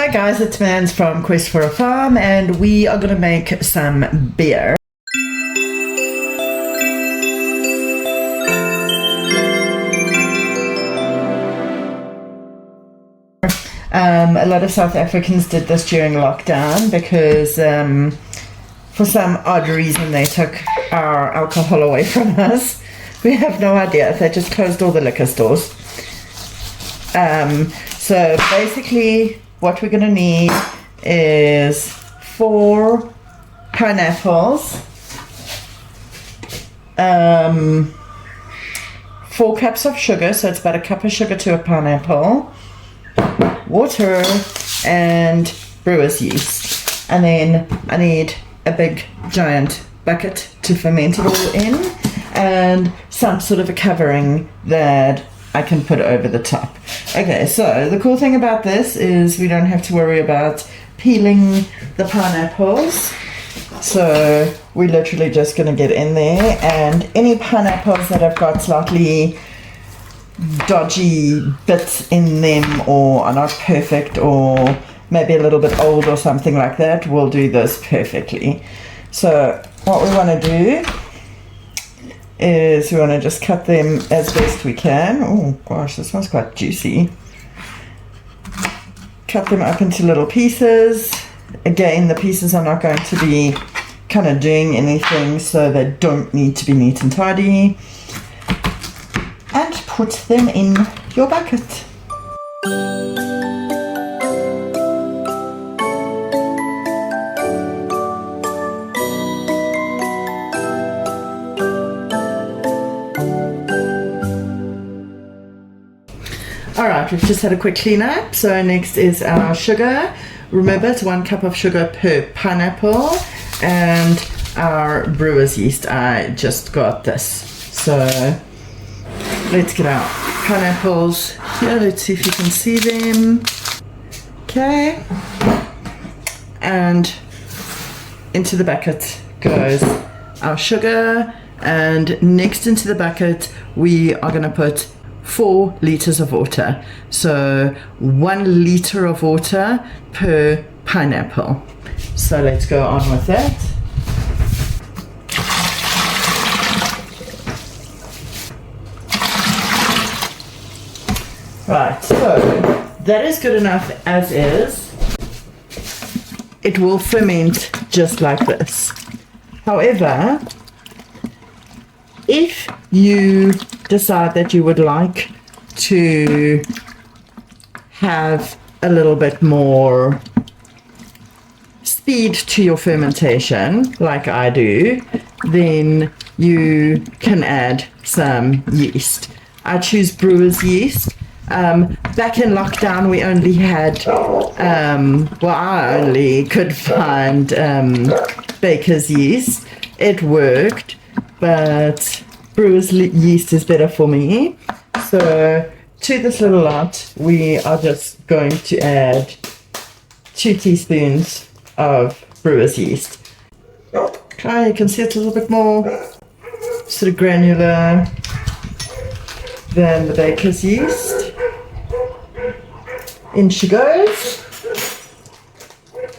Hi guys, it's Mans from Quest for a Farm, and we are going to make some beer. A lot of South Africans did this during lockdown because for some odd reason they took our alcohol away from us. We have no idea. They just closed all the liquor stores. So basically what we're going to need is 4 pineapples, 4 cups of sugar, so it's about a cup of sugar to a pineapple, water, and brewer's yeast. And then I need a big giant bucket to ferment it all in, and some sort of a covering that I can put over the top. Okay, so the cool thing about this is we don't have to worry about peeling the pineapples. So we're literally just going to get in there, and any pineapples that have got slightly dodgy bits in them or are not perfect or maybe a little bit old or something like that will do this perfectly. So what we want to do is we want to just cut them as best we can. Oh gosh, this one's quite juicy. Cut them up into little pieces. Again, the pieces are not going to be kind of doing anything, so they don't need to be neat and tidy. And put them in your bucket. Alright, we've just had a quick clean up. So next is our sugar. Remember, it's 1 cup of sugar per pineapple, and our brewer's yeast. I just got this. So let's get our pineapples here. Let's see if you can see them. Okay. And into the bucket goes our sugar, and next into the bucket we are going to put 4 liters of water. So 1 liter of water per pineapple. So let's go on with that. Right, so that is good enough as is. It will ferment just like this. However, if you decide that you would like to have a little bit more speed to your fermentation, like I do, then you can add some yeast. I choose brewer's yeast. Back in lockdown we only had, I only could find baker's yeast. It worked, but brewer's yeast is better for me. So to this little lot we are just going to add 2 teaspoons of brewer's yeast. Okay, you can see it's a little bit more sort of granular than the baker's yeast. In she goes.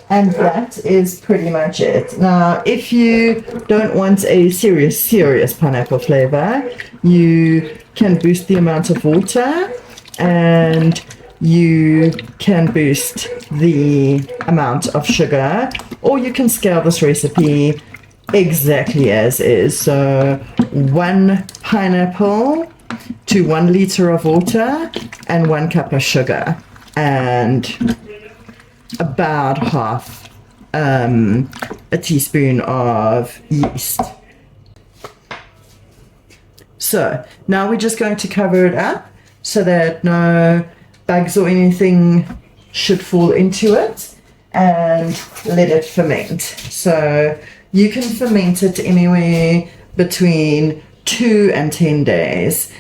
And that is pretty much it. Now, if you don't want a serious pineapple flavor, you can boost the amount of water, and you can boost the amount of sugar, or you can scale this recipe exactly as is. So 1 pineapple to 1 liter of water and 1 cup of sugar, and about half a teaspoon of yeast. So now we're just going to cover it up so that no bugs or anything should fall into it, and let it ferment. So you can ferment it anywhere between 2 and 10 days.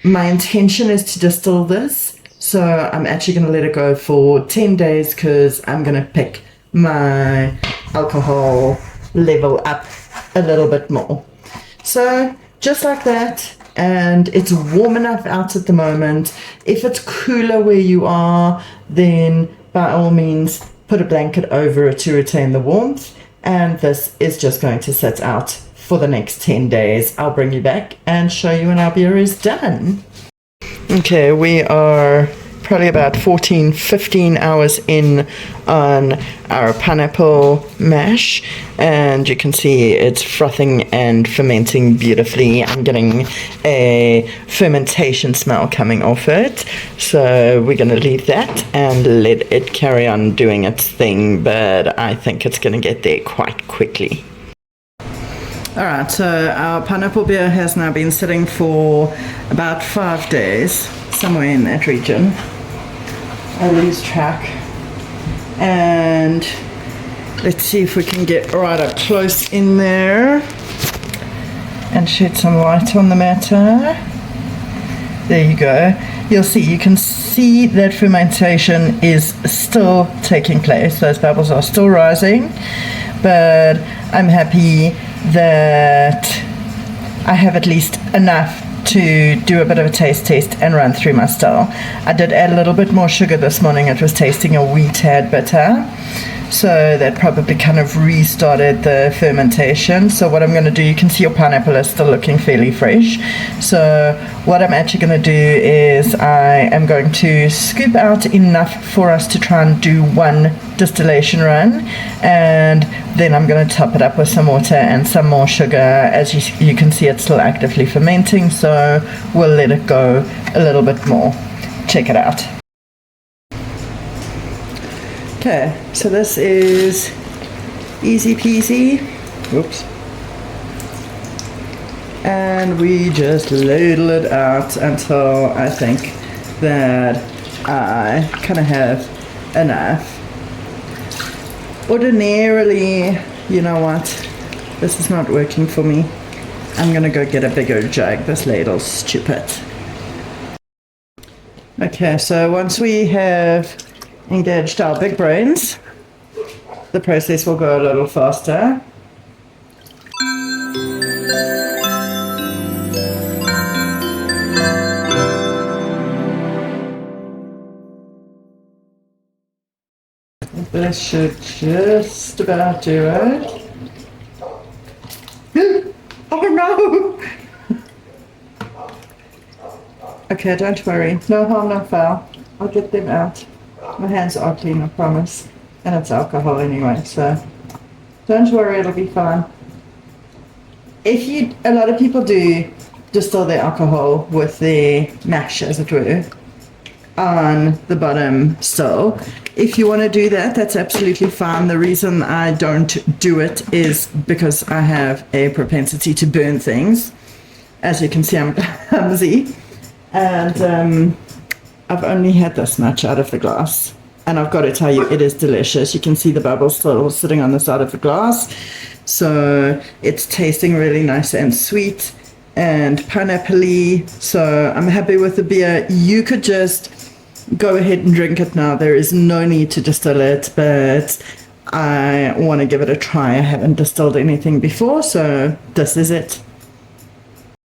My intention is to distill this, so I'm actually going to let it go for 10 days because I'm going to pick my alcohol level up a little bit more. So just like that, and it's warm enough out at the moment. If it's cooler where you are, then by all means put a blanket over it to retain the warmth, and this is just going to sit out for the next 10 days. I'll bring you back and show you when our beer is done. Okay, we are probably about 15 hours in on our pineapple mash, and you can see it's frothing and fermenting beautifully. I'm getting a fermentation smell coming off it, so we're going to leave that and let it carry on doing its thing, but I think it's going to get there quite quickly. Alright, so our pineapple beer has now been sitting for about 5 days, somewhere in that region. I lose track. And let's see if we can get right up close in there and shed some light on the matter. There you go. You can see that fermentation is still taking place. Those bubbles are still rising, but I'm happy that I have at least enough to do a bit of a taste test and run through my still. I did add a little bit more sugar this morning. It was tasting a wee tad bitter, so that probably kind of restarted the fermentation. So what I'm going to do, you can see your pineapple is still looking fairly fresh. So what I'm actually going to do is I am going to scoop out enough for us to try and do one distillation run, and then I'm going to top it up with some water and some more sugar. As you can see, it's still actively fermenting, so we'll let it go a little bit more. Check it out. Okay, so this is easy peasy. Whoops. And we just ladle it out until I think that I kind of have enough. Ordinarily, you know what, this is not working for me. I'm gonna go get a bigger jug. This ladle's stupid. Okay, so once we have engaged our big brains, the process will go a little faster. This should just about do it. Oh no! Okay, don't worry. No harm, no foul. I'll get them out. My hands are clean, I promise. And it's alcohol anyway, so don't worry, it'll be fine. A lot of people do distill their alcohol with their mash, as it were, on the bottom still. If you want to do that, that's absolutely fine. The reason I don't do it is because I have a propensity to burn things. As you can see, I'm clumsy, and I've only had this much out of the glass, and I've got to tell you, it is delicious. You can see the bubbles still sitting on the side of the glass, so it's tasting really nice and sweet and pineapple-y. So I'm happy with the beer. You could just go ahead and drink it now. There is no need to distill it, but I want to give it a try. I haven't distilled anything before, so this is it.